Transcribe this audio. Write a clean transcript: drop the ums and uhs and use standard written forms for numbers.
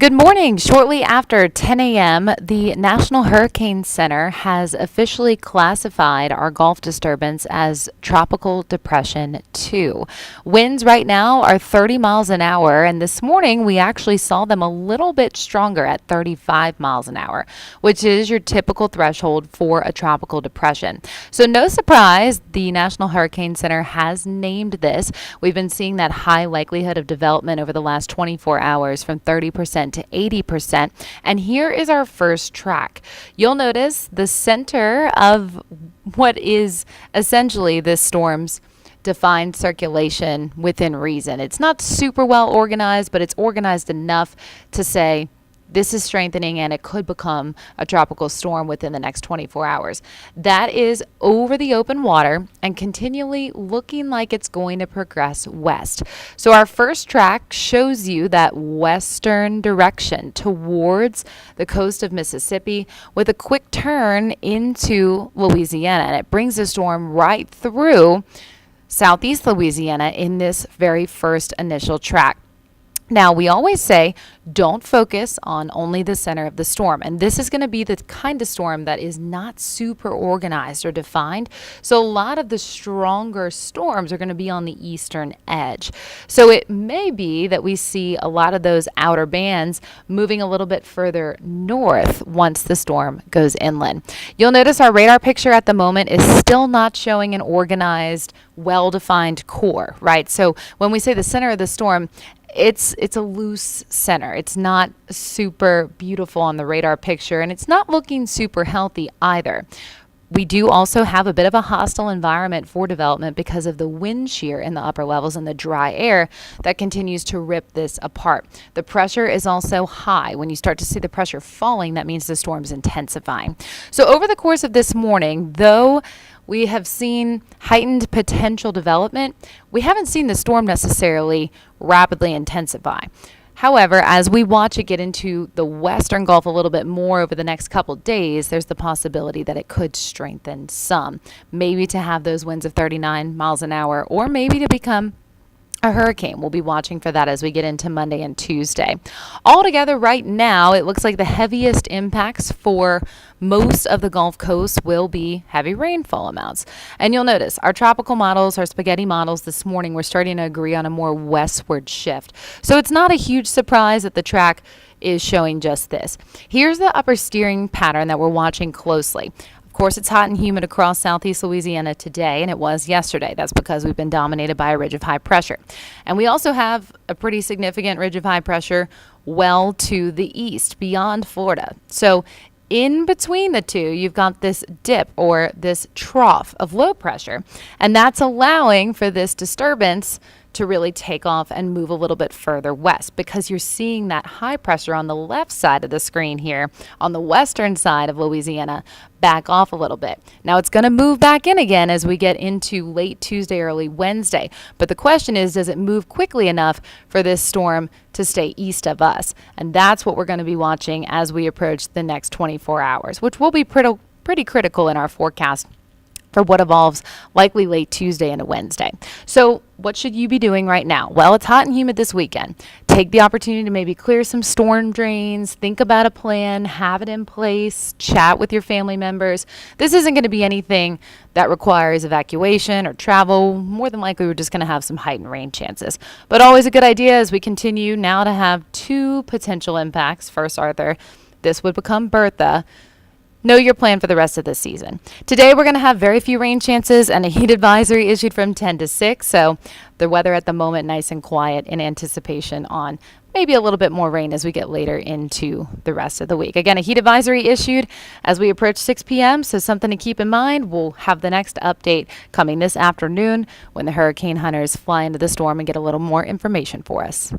Good morning. Shortly after 10 a.m., the National Hurricane Center has officially classified our Gulf disturbance as Tropical Depression 2. Winds right now are 30 miles an hour, and this morning we actually saw them a little bit stronger at 35 miles an hour, which is your typical threshold for a tropical depression. So no surprise, the National Hurricane Center has named this. We've been seeing that high likelihood of development over the last 24 hours from 30% to 80%. And here is our first track. You'll notice the center of what is essentially this storm's defined circulation within reason. It's not super well organized, but it's organized enough to say this is strengthening and it could become a tropical storm within the next 24 hours. That is over the open water and continually looking like it's going to progress west. So our first track shows you that western direction towards the coast of Mississippi with a quick turn into Louisiana. And it brings the storm right through southeast Louisiana in this very first initial track. Now, we always say don't focus on only the center of the storm. And this is going to be the kind of storm that is not super organized or defined. So a lot of the stronger storms are going to be on the eastern edge. So it may be that we see a lot of those outer bands moving a little bit further north once the storm goes inland. You'll notice our radar picture at the moment is still not showing an organized, well-defined core, right? So when we say the center of the storm, it's a loose center. It's not super beautiful on the radar picture, and it's not looking super healthy either. We do also have a bit of a hostile environment for development because of the wind shear in the upper levels and the dry air that continues to rip this apart. The pressure is also high. When you start to see the pressure falling, that means the storm's intensifying. So over the course of this morning, though we have seen heightened potential development, we haven't seen the storm necessarily rapidly intensify. However, as we watch it get into the western Gulf a little bit more over the next couple days, there's the possibility that it could strengthen some. Maybe to have those winds of 39 miles an hour, or maybe to become a hurricane. We'll be watching for that as we get into Monday and Tuesday. Altogether, right now, it looks like the heaviest impacts for most of the Gulf Coast will be heavy rainfall amounts. And you'll notice our tropical models, our spaghetti models this morning, we're starting to agree on a more westward shift. So it's not a huge surprise that the track is showing just this. Here's the upper steering pattern that we're watching closely. Of course, it's hot and humid across southeast Louisiana today, and it was yesterday. That's because we've been dominated by a ridge of high pressure. And we also have a pretty significant ridge of high pressure well to the east, beyond Florida. So in between the two, you've got this dip or this trough of low pressure, and that's allowing for this disturbance to really take off and move a little bit further west, because you're seeing that high pressure on the left side of the screen here on the western side of Louisiana back off a little bit. Now it's going to move back in again as we get into late Tuesday, early Wednesday. But the question is, does it move quickly enough for this storm to stay east of us? And that's what we're going to be watching as we approach the next 24 hours, which will be pretty critical in our forecast for what evolves likely late Tuesday into Wednesday. So what should you be doing right now? Well, it's hot and humid this weekend. Take the opportunity to maybe clear some storm drains, think about a plan, have it in place, chat with your family members. This isn't going to be anything that requires evacuation or travel. More than likely, we're just going to have some heightened rain chances. But always a good idea as we continue now to have two potential impacts. First, Arthur, this would become Bertha. Know your plan for the rest of the season. Today, we're going to have very few rain chances and a heat advisory issued from 10 to 6. So the weather at the moment, nice and quiet in anticipation on maybe a little bit more rain as we get later into the rest of the week. Again, a heat advisory issued as we approach 6 p.m. So something to keep in mind. We'll have the next update coming this afternoon when the hurricane hunters fly into the storm and get a little more information for us.